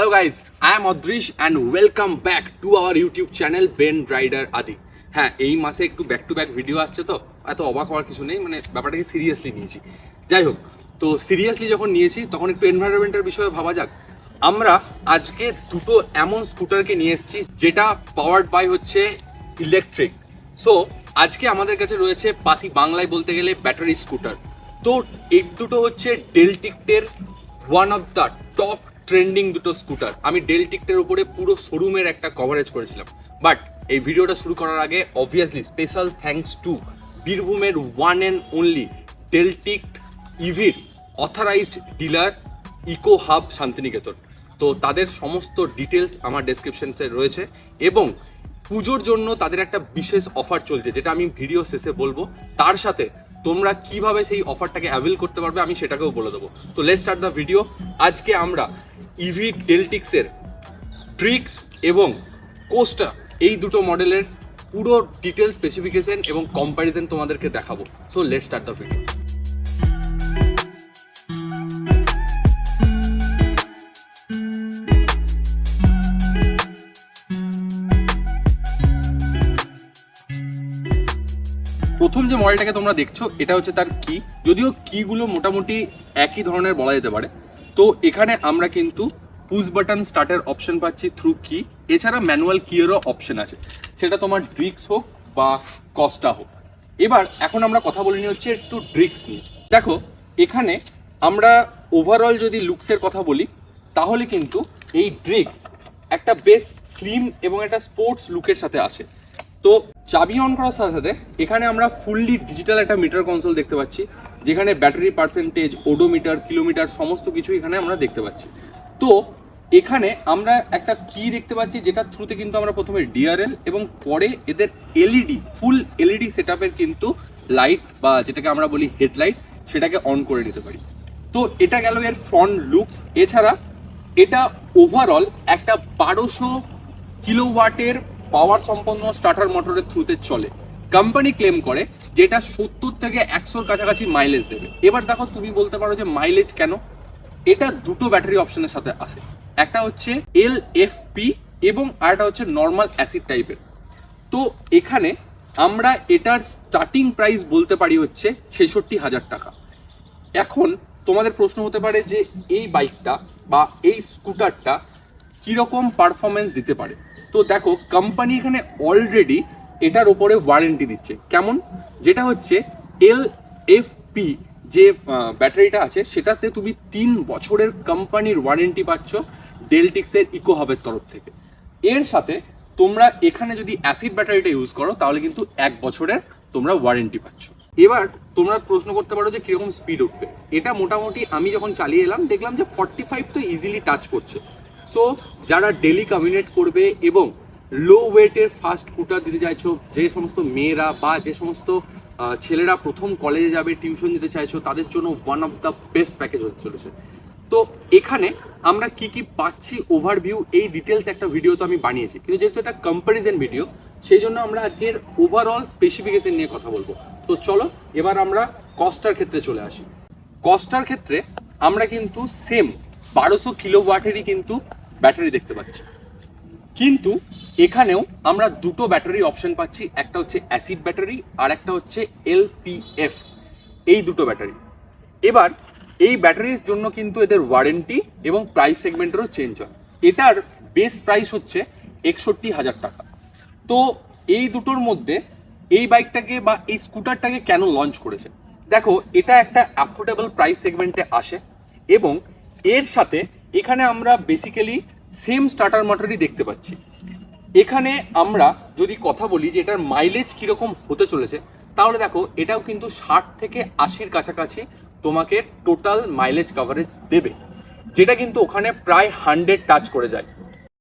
Hello guys, I am Adrish and welcome back to our YouTube channel Ben Rider Adi. হ্যাঁ, এই মাসে একটু back to back video আসছে, তো এত অবাক হওয়ার কিছু নেই, মানে ব্যাপারটাকে সিরিয়াসলি নিয়েছি। যাই হোক, তো সিরিয়াসলি যখন নিয়েছি তখন একটু এনভায়রনমেন্টের বিষয়ে ভাবা যাক। আমরা আজকে দুটো এমন স্কুটারকে নিয়ে এসেছি যেটা পাওয়ার্ড বাই হচ্ছে ইলেকট্রিক। সো আজকে আমাদের কাছে রয়েছে পাতি বাংলায় বলতে গেলে ব্যাটারি স্কুটার। তো এই দুটো হচ্ছে ডেলটিকের one of the top trending দুটো স্কুটার। আমি ডেলটিকের উপরে পুরো শোরুমের একটা কভারেজ করেছিলাম, বাট এই ভিডিওটা শুরু করার আগে অবভিয়াসলি স্পেশাল থ্যাঙ্কস টু বীরভূমের ওয়ান অ্যান্ড অনলি ডেলটিক ইভির authorised dealer Eco Hub Santiniketan. তো তাদের সমস্ত ডিটেলস আমার ডেসক্রিপশনসে রয়েছে এবং পুজোর জন্য তাদের একটা বিশেষ অফার চলছে যেটা আমি ভিডিও শেষে বলবো। তার সাথে তোমরা কিভাবে সেই অফারটাকে অ্যাভেল করতে পারবে আমি সেটাকেও বলে দেবো। তো লেটস স্টার্ট দ্য ভিডিও। আজকে আমরা ইভি ডেলটিক্সের ড্রিক্স এবং কোস্টা এই দুটো মডেলের পুরো ডিটেল স্পেসিফিকেশন এবং কম্প্যারিজন তোমাদেরকে দেখাবো। So let's start the video. প্রথম যে মডেলটাকে তোমরা দেখছো এটা হচ্ছে তার কি, যদিও কিগুলো মোটামুটি একই ধরনের বলা যেতে পারে। তো এখানে আমরা কিন্তু পুশ বাটন স্টার্টের অপশন পাচ্ছি থ্রু কি, এছাড়া ম্যানুয়াল কিয়েরও অপশন আছে, সেটা তোমার ড্রিক্স হোক বা কস্টা হোক। এখন আমরা কথা বলে নিই হচ্ছে একটু ড্রিক্স নিয়ে। দেখো, এখানে আমরা ওভারঅল যদি লুকসের কথা বলি তাহলে কিন্তু এই ড্রিক্স একটা বেশ স্লিম এবং একটা স্পোর্টস লুকের সাথে আসে। তো চাবি অন করার সাথে সাথে এখানে আমরা ফুললি ডিজিটাল একটা মিটার কনসোল দেখতে পাচ্ছি, যেখানে ব্যাটারি পার্সেন্টেজ, ওডোমিটার, কিলোমিটার সমস্ত কিছু এখানে আমরা দেখতে পাচ্ছি। তো এখানে আমরা একটা কি দেখতে পাচ্ছি যেটা থ্রুতে কিন্তু আমরা প্রথমে ডিআরএল এবং পরে এদের এলইডি ফুল এলইডি সেটআপের কিন্তু লাইট বা যেটাকে আমরা বলি হেডলাইট সেটাকে অন করে নিতে পারি। তো এটা গেল এর ফ্রন্ট লুকস। এছাড়া এটা ওভারঅল একটা 1200 কিলোওয়াটের পাওয়ার সম্পন্ন স্টার্টার মোটরের থ্রুতে চলে। কোম্পানি ক্লেম করে যেটা 70 থেকে 100-র কাছাকাছি মাইলেজ দেবে। এবার দেখো, তুমি বলতে পারো যে মাইলেজ কেন? এটা দুটো ব্যাটারি অপশনের সাথে আসে, একটা হচ্ছে এলএফপি এবং আরেকটা হচ্ছে নর্মাল অ্যাসিড টাইপের। তো এখানে আমরা এটার স্টার্টিং প্রাইস বলতে পারি হচ্ছে 66,000 টাকা। এখন তোমাদের প্রশ্ন হতে পারে যে এই বাইকটা বা এই স্কুটারটা কিরকম পারফরমেন্স দিতে পারে। তো দেখো, কোম্পানি এখানে অলরেডি এটার ওপরে ওয়ারেন্টি দিচ্ছে। কেমন? যেটা হচ্ছে এলএফপি যে ব্যাটারিটা আছে সেটাতে তুমি 3 বছরের কোম্পানির ওয়ারেন্টি পাচ্ছ ডেলটিক্সের ইকো হাবের তরফ থেকে। এর সাথে তোমরা এখানে যদি অ্যাসিড ব্যাটারিটা ইউজ করো তাহলে কিন্তু 1 বছরের তোমরা ওয়ারেন্টি পাচ্ছ। এবার তোমরা প্রশ্ন করতে পারো যে কিরকম স্পিড উঠবে। এটা মোটামুটি আমি যখন চালিয়ে এলাম দেখলাম যে 45 তো ইজিলি টাচ করছে। সো যারা ডেলি কমিউনিকেট করবে এবং লো ওয়েটের ফাস্ট স্কুটার দিতে চাইছো, যে সমস্ত মেয়েরা বা যে সমস্ত ছেলেরা প্রথম কলেজে যাবে, টিউশন দিতে চাইছো, তাদের জন্য one of the best package হতে চলেছে। তো এখানে আমরা কি কি পাচ্ছি ওভারভিউ, এই ডিটেলস একটা ভিডিও তো আমি বানিয়েছি, কিন্তু যেহেতু এটা কম্প্যারিজন ভিডিও সেই জন্য আমরা আজকের ওভারঅল স্পেসিফিকেশন নিয়ে কথা বলবো। তো চলো এবার আমরা কস্টার ক্ষেত্রে চলে আসি। কস্টার ক্ষেত্রে আমরা কিন্তু সেম 1200 কিলোওয়াটেরই কিন্তু ব্যাটারি দেখতে পাচ্ছি, কিন্তু এখানেও আমরা দুটো ব্যাটারি অপশন পাচ্ছি, একটা হচ্ছে অ্যাসিড ব্যাটারি আর একটা হচ্ছে এলপিএফ, এই দুটো ব্যাটারি। এবার এই ব্যাটারির জন্য কিন্তু এদের ওয়ারেন্টি এবং প্রাইস সেগমেন্টেরও চেঞ্জ হয়। এটার বেস প্রাইস হচ্ছে 61,000 টাকা। তো এই দুটোর মধ্যে এই বাইকটাকে বা এই স্কুটারটাকে কেন লঞ্চ করেছে? দেখো, এটা একটা অ্যাফোর্ডেবল প্রাইস সেগমেন্টে আসে এবং এর সাথে এখানে আমরা বেসিক্যালি সেম স্টার্টার মোটরই দেখতে পাচ্ছি। এখানে আমরা যদি কথা বলি যে এটার মাইলেজ কিরকম হতে চলেছে, তাহলে দেখো এটাও কিন্তু 60 থেকে 80-র কাছাকাছি তোমাকে টোটাল মাইলেজ কভারেজ দেবে, যেটা কিন্তু ওখানে প্রায় 100 টাচ করে যায়।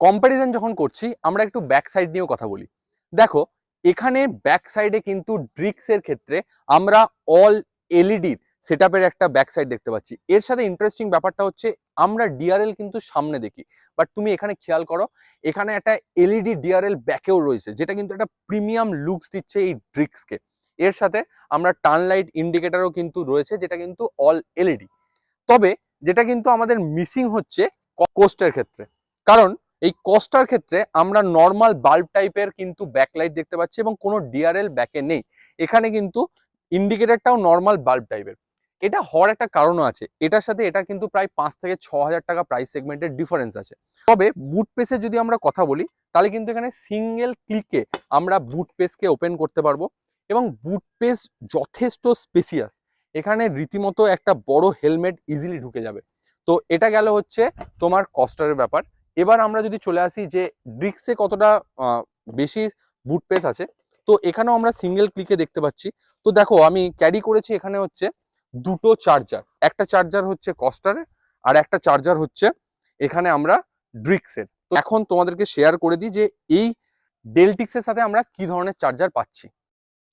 কম্প্যারিজন যখন করছি আমরা একটু ব্যাক সাইড নিয়েও কথা বলি। দেখো, এখানে ব্যাক সাইডে কিন্তু ড্রিক্সের ক্ষেত্রে আমরা অল এলইডি সেটআপের একটা ব্যাক সাইড দেখতে পাচ্ছি। এর সাথে ইন্টারেস্টিং ব্যাপারটা হচ্ছে আমরা ডিআরএল কিন্তু সামনে দেখি, বাট তুমি এখানে খেয়াল করো এখানে একটা এলইডি ডিআরএল ব্যাকেও রয়েছে, যেটা কিন্তু একটা প্রিমিয়াম লুকস দিচ্ছে এই ড্রিক্সকে। এর সাথে আমরা টার্ন লাইট ইন্ডিকেটরও কিন্তু রয়েছে, যেটা কিন্তু অল এলইডি। তবে যেটা কিন্তু আমাদের মিসিং হচ্ছে কোস্টার ক্ষেত্রে, কারণ এই কস্টার ক্ষেত্রে আমরা নর্মাল বাল্ব টাইপের কিন্তু ব্যাকলাইট দেখতে পাচ্ছি এবং কোনো ডিআরএল ব্যাকে নেই। এখানে কিন্তু ইন্ডিকেটরটাও নর্মাল বাল্ব টাইপের। এটা হওয়ার একটা কারণও আছে, এটার সাথে এটা কিন্তু প্রায় 5 থেকে 6,000 টাকা প্রাইস সেগমেন্টের ডিফারেন্স আছে। তবে বুট পেসের যদি আমরা কথা বলি তাহলে কিন্তু এখানে সিঙ্গেল ক্লিকে আমরা বুট পেসকে ওপেন করতে পারবো এবং বুট পেস যথেষ্ট স্পেসিয়াস। এখানে রীতিমতো একটা বড় হেলমেট ইজিলি ঢুকে যাবে। তো এটা গেল হচ্ছে তোমার কস্টারের ব্যাপার। এবার আমরা যদি চলে আসি যে ড্রিক্সে কতটা বেশি বুট পেস আছে, তো এখানেও আমরা সিঙ্গেল ক্লিকে দেখতে পাচ্ছি। তো দেখো আমি ক্যারি করেছি এখানে হচ্ছে দুটো চার্জার, একটা চার্জার হচ্ছে কস্টারের আর একটা চার্জার হচ্ছে এখানে আমরা ড্রিক্সের। তো এখন তোমাদেরকে শেয়ার করে দিই যে এই ডেলটিক্সের সাথে আমরা কি ধরনের চার্জার পাচ্ছি।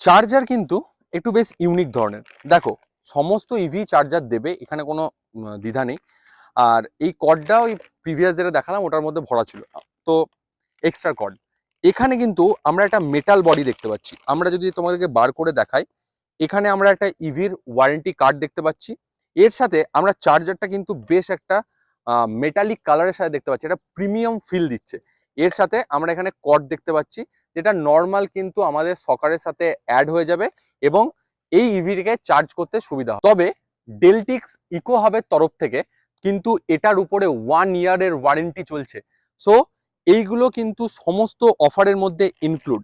চার্জার কিন্তু একটু বেশ ইউনিক ধরনের। দেখো সমস্ত ইভি চার্জার দেবে, এখানে কোনো দ্বিধা নেই। আর এই কর্ডটাও ওই প্রিভিয়াস যেটা দেখালাম ওটার মধ্যে ভরা ছিল, তো এক্সট্রা কর্ড। এখানে কিন্তু আমরা একটা মেটাল বডি দেখতে পাচ্ছি। আমরা যদি তোমাদেরকে বার করে দেখাই, এখানে আমরা একটা ইভির ওয়ারেন্টি কার্ড দেখতে পাচ্ছি। এর সাথে আমরা চার্জারটা কিন্তু বেশ একটা মেটালিক কালারের সাথে দেখতে পাচ্ছি, এটা প্রিমিয়াম ফিল দিচ্ছে। এর সাথে আমরা এখানে কর্ড দেখতে পাচ্ছি যেটা নর্মাল কিন্তু আমাদের সকারের সাথে অ্যাড হয়ে যাবে এবং এই ইভিটিকে চার্জ করতে সুবিধা হবে। তবে ডেলটিক্স ইকো হাবের তরফ থেকে কিন্তু এটার উপরে 1 ইয়ারের ওয়ারেন্টি চলছে। সো এইগুলো কিন্তু সমস্ত অফারের মধ্যে ইনক্লুড।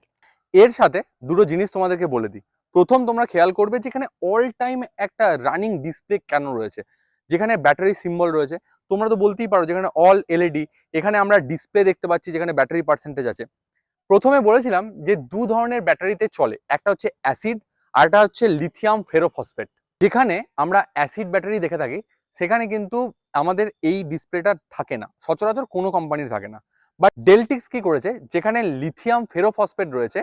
এর সাথে দুটো জিনিস তোমাদেরকে বলে দিই। প্রথম তোমরা খেয়াল করবে যেখানে অল টাইম একটা রানিং ডিসপ্লে কেন রয়েছে, যেখানে ব্যাটারি সিম্বল রয়েছে। তোমরা তো বলতেই পারো যেখানে অল এলইডি, এখানে আমরা ডিসপ্লে দেখতে পাচ্ছি যেখানে ব্যাটারি পার্সেন্টেজ আছে। প্রথমে বলেছিলাম যে দু ধরনের ব্যাটারিতে চলে, একটা হচ্ছে অ্যাসিড আর একটা হচ্ছে লিথিয়াম ফেরোফসফেট। যেখানে আমরা অ্যাসিড ব্যাটারি দেখে থাকি সেখানে কিন্তু আমাদের এই ডিসপ্লেটা থাকে না, সচরাচর কোনো কোম্পানির থাকে না। বাট ডেলটিক্স কি করেছে, যেখানে লিথিয়াম ফেরোফসফেট রয়েছে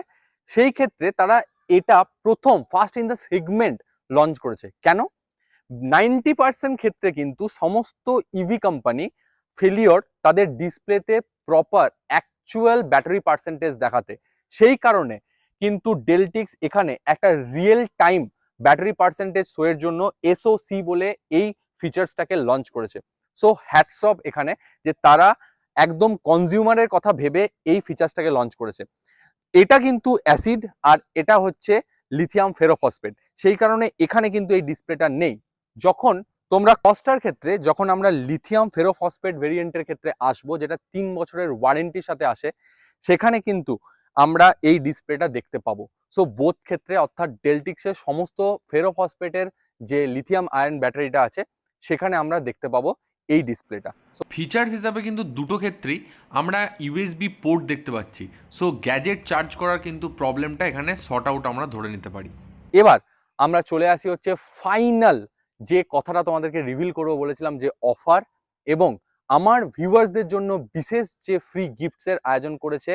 সেই ক্ষেত্রে তারা এটা প্রথম first in the segment launch করেছে। কেন? 90% ক্ষেত্রে কিন্তু সমস্ত ইভি কোম্পানি ফেলিওর তাদের ডিসপ্লেতে প্রপার অ্যাকচুয়াল ব্যাটারি পার্সেন্টেজ দেখাতে। সেই কারণে কিন্তু ডেলটিক্স এখানে একটা real time battery percentage show এর জন্য এসওসি বলে এই ফিচার্সটাকে লঞ্চ করেছে। সো হ্যাটস অফ এখানে যে তারা একদম কনজিউমারের কথা ভেবে এই ফিচার্সটাকে লঞ্চ করেছে। এটা কিন্তু অ্যাসিড আর এটা হচ্ছে লিথিয়াম ফেরোফসফেট, সেই কারণে এখানে কিন্তু এই ডিসপ্লেটা নেই। যখন তোমরা কস্টার ক্ষেত্রে যখন আমরা লিথিয়াম ফেরোফসফেট ভেরিয়েন্টের ক্ষেত্রে আসবো, যেটা 3 বছরের ওয়ারেন্টির সাথে আসে, সেখানে কিন্তু আমরা এই ডিসপ্লেটা দেখতে পাবো। সো বোথ ক্ষেত্রে অর্থাৎ ডেলটিক্সের সমস্ত ফেরোফসফেটের যে লিথিয়াম আয়ন ব্যাটারিটা আছে সেখানে আমরা দেখতে পাবো এই ডিসপ্লেটা। সো ফিচার্স হিসাবে কিন্তু দুটো ক্ষেত্রেই আমরা ইউএসবি পোর্ট দেখতে পাচ্ছি। সো গ্যাজেট চার্জ করার কিন্তু প্রবলেমটা এখানে সর্ট আউট আমরা ধরে নিতে পারি। এবার আমরা চলে আসি হচ্ছে ফাইনাল যে কথাটা তোমাদেরকে রিভিল করবো বলেছিলাম, যে অফার এবং আমার ভিউয়ার্সদের জন্য বিশেষ যে ফ্রি গিফটসের আয়োজন করেছে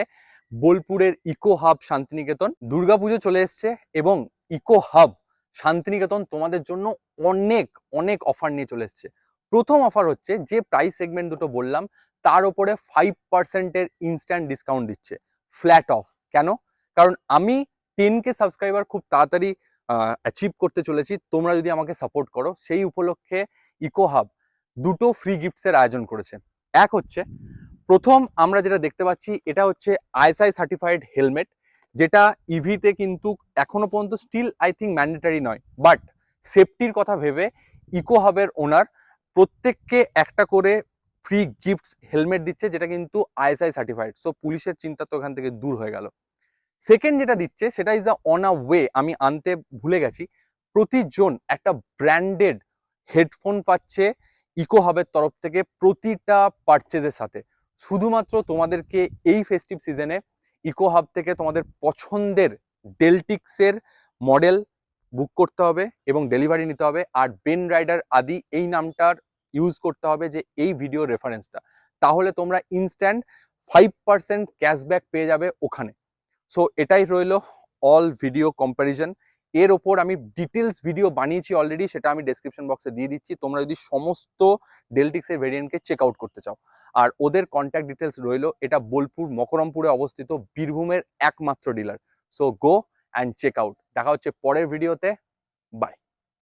বোলপুরের ইকো হাব শান্তিনিকেতন। দুর্গাপুজো চলে এসছে এবং ইকো হাব শান্তিনিকেতন তোমাদের জন্য অনেক অনেক অফার নিয়ে চলে এসছে। প্রথম অফার হচ্ছে যে প্রাইস সেগমেন্ট দুটো বললাম তার উপরে 5%-এর ইনস্ট্যান্ট ডিসকাউন্ট দিচ্ছে, ফ্ল্যাট অফ। কেন? কারণ আমি 10K সাবস্ক্রাইবার খুব তাড়াতাড়ি অ্যাচিভ করতে চলেছি। তোমরা যদি আমাকে সাপোর্ট করো, সেই উপলক্ষে ইকো হাব দুটো ফ্রি গিফটসের আয়োজন করেছে। এক হচ্ছে প্রথম আমরা যেটা দেখতে পাচ্ছি এটা হচ্ছে আইএসআই সার্টিফাইড হেলমেট, যেটা ইভিতে কিন্তু এখনো পর্যন্ত স্টিল আই থিঙ্ক ম্যান্ডেটারি নয়, বাট সেফটির কথা ভেবে ইকো হাবের ওনার প্রত্যেককে একটা করে ফ্রি গিফটস হেলমেট দিচ্ছে, যেটা কিন্তু আইএসআই সার্টিফাইড। সো পুলিশের চিন্তা তো এখান থেকে দূর হয়ে গেল। সেকেন্ড যেটা দিচ্ছে সেটা ইজ অন আ ওয়ে, আমি আনতে ভুলে গেছি, প্রতিজন একটা ব্র্যান্ডেড হেডফোন পাচ্ছে ইকো হাবের তরফ থেকে প্রতিটা পারচেজের সাথে। শুধুমাত্র তোমাদেরকে এই ফেস্টিভ সিজনে ইকো হাব থেকে তোমাদের পছন্দের ডেলটিক্সের মডেল বুক করতে হবে এবং ডেলিভারি নিতে হবে। আর বেন রাইডার আদি এই নামটার ইউজ করতে হবে যে এই ভিডিও রেফারেন্সটা, তাহলে তোমরা ইনস্ট্যান্ট 5% ক্যাশব্যাক পেয়ে যাবে ওখানে। সো এটাই রইল অল ভিডিও কম্প্যারিজন। এর ওপর আমি ডিটেলস ভিডিও বানিয়েছি অলরেডি, সেটা আমি ডেসক্রিপশন বক্সে দিয়ে দিচ্ছি, তোমরা যদি সমস্ত ডেলটিক্সের ভেরিয়েন্টকে চেক আউট করতে চাও। আর ওদের কন্ট্যাক্ট ডিটেলস রইল। এটা বোলপুর মকরমপুরে অবস্থিত বীরভূমের একমাত্র dealer. So go and check out. দেখা হচ্ছে পরের ভিডিওতে। বাই।